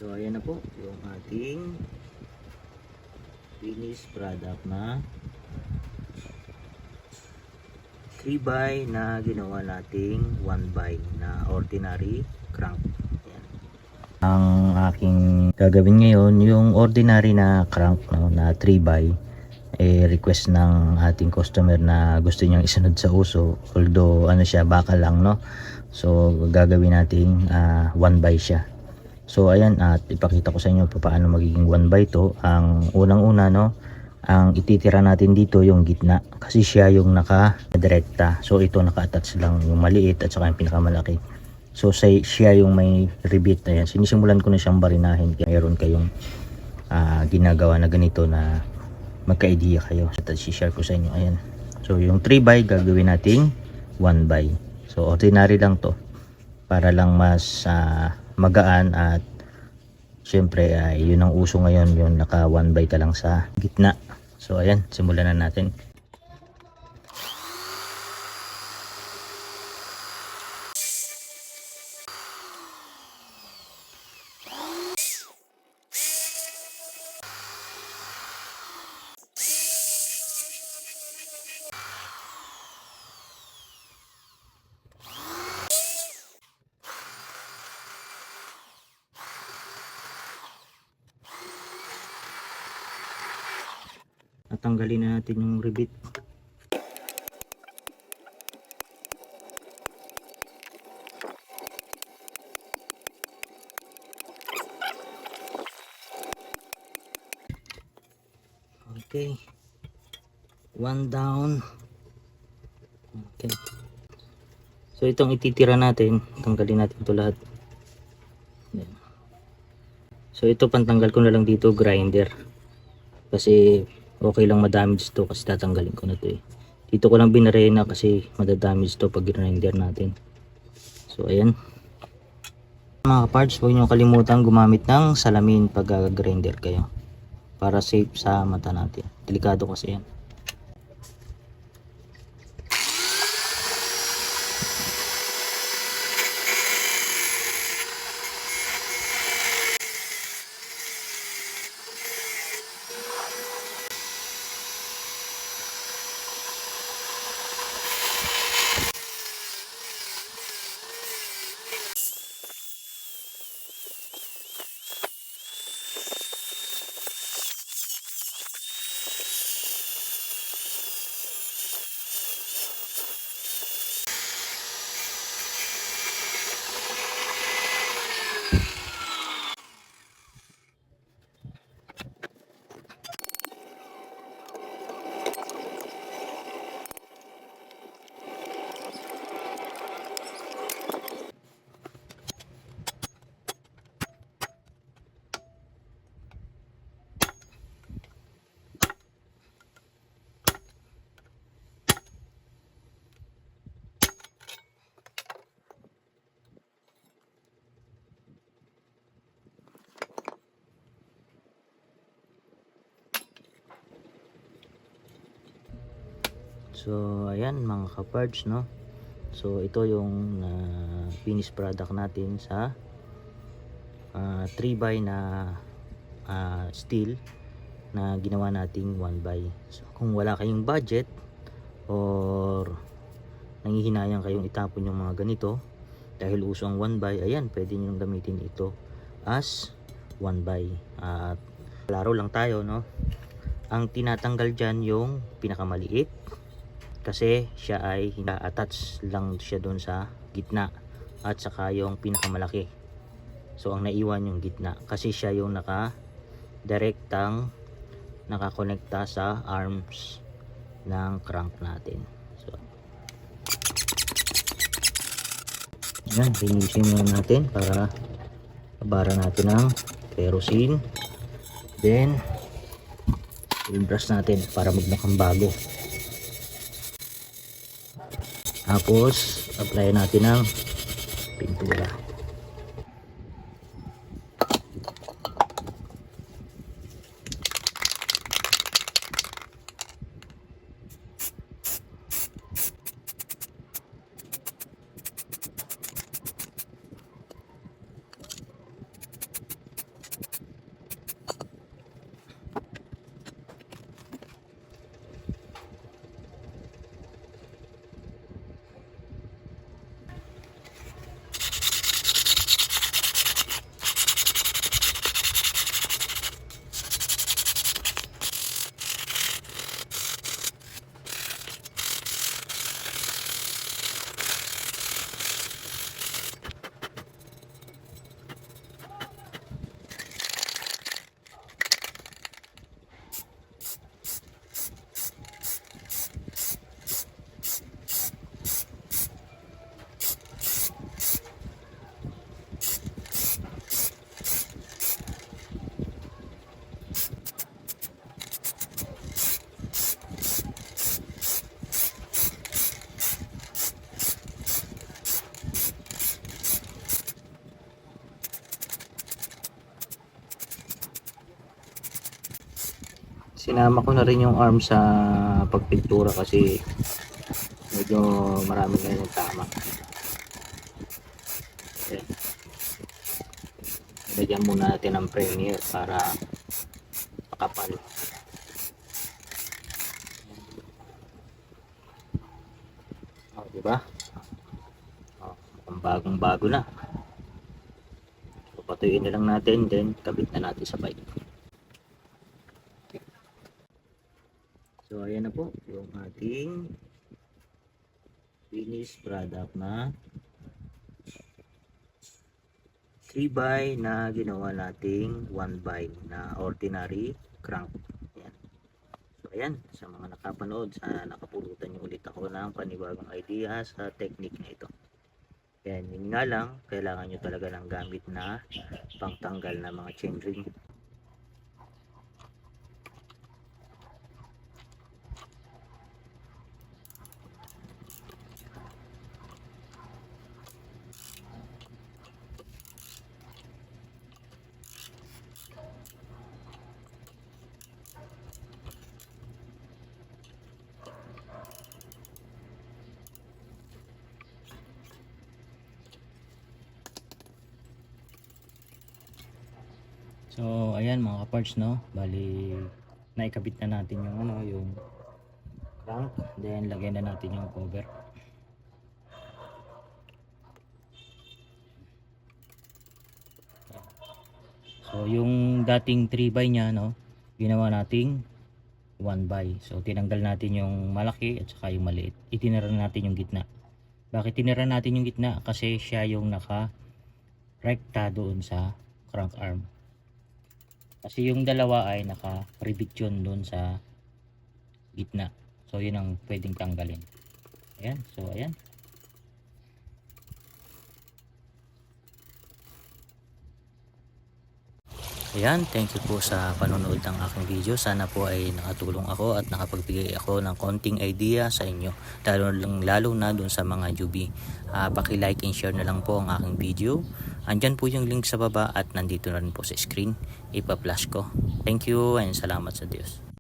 So ayan na po yung ating finished product na 3x na ginawa nating 1x na ordinary crank. Ayan. Ang aking gagawin ngayon yung ordinary na crank, no, na 3x, request ng ating customer na gusto niyang isunod sa uso, although ano siya, baka lang, no. So gagawin nating 1x siya. So ayan, at ipakita ko sa inyo paano magiging 1x to. Ang unang-una, no, ang ititira natin dito yung gitna kasi siya yung naka-direkta. So ito naka-attach lang yung maliit at saka yung pinakamalaki. So siya yung may rivet. Ayan, sinisimulan ko na siyang barinahin kaya mayroon kayong ginagawa na ganito na magka-idea kayo. At i-share ko sa inyo. Ayan. So yung 3x gagawin nating 1x. So ordinary lang to para lang mas magaan, at syempre yun ang uso ngayon, yung naka 1x ka lang sa gitna. So ayan, simulan na natin. At tanggalin na natin yung rivet. Okay, one down. Okay, so itong ititira natin, tanggalin natin ito lahat. So ito, pantanggal ko na lang dito grinder kasi okay lang madamage to, kasi tatanggalin ko na to dito ko lang binarena kasi madadamage to pag grinder natin. So ayan mga parts, huwag nyo kalimutan gumamit ng salamin pag grinder kayo para safe sa mata natin, delikado kasi yan. So ayan mga kaparts, no. So ito yung finished product natin sa 3x na steel na ginawa nating 1x. So kung wala kayong budget or nangihinayang kayong itapon yung mga ganito dahil uso ang 1x, ayan, pwede nyo gamitin ito as 1x. At laro lang tayo, no. Ang tinatanggal dyan yung pinakamaliit kasi siya ay attach lang siya doon sa gitna, at saka yung pinakamalaki. So ang naiwan yung gitna kasi siya yung direktang nakakonekta sa arms ng crank natin. So yan, linisin muna natin para bara natin ng kerosene, then i-brush natin para magmukhang bago. Tapos apply natin ng pintura. Sinama ko na rin yung arm sa pagpintura kasi medyo marami na yung tama. Okay. Ilagyan muna natin ng premier para makapal. O, diba? O, mukhang bagong bago na. So, patuyuin na lang natin, then kabit na natin sa bike. So, ayan na po yung ating finished product na 3x na ginawa nating 1x na ordinary crank. Ayan. So, ayan. Sa mga nakapanood, sana nakapulutan nyo ulit ako ng panibagong idea sa technique na ito. Ayan, yun nga lang, kailangan nyo talaga ng gamit na pangtanggal na mga chainring. So ayan mga kaparts, no, bali naikabit na natin yung yung crank, then lagyan na natin yung cover. So yung dating 3x nya, no, ginawa nating 1x. So tinanggal natin yung malaki at saka yung maliit, itinira natin yung gitna. Bakit tinira natin yung gitna? Kasi siya yung naka rekta doon sa crank arm. Kasi yung dalawa ay naka-rivet yun doon sa gitna. So yun ang pwedeng tanggalin. Ayan. So ayan. Ayan, thank you po sa panonood ng aking video. Sana po ay nakatulong ako at nakapagbigay ako ng konting idea sa inyo. Lalo na dun sa mga newbie. Paki-like and share na lang po ang aking video. Andyan po yung link sa baba at nandito na rin po sa screen. Ipa-flash ko. Thank you and salamat sa Diyos.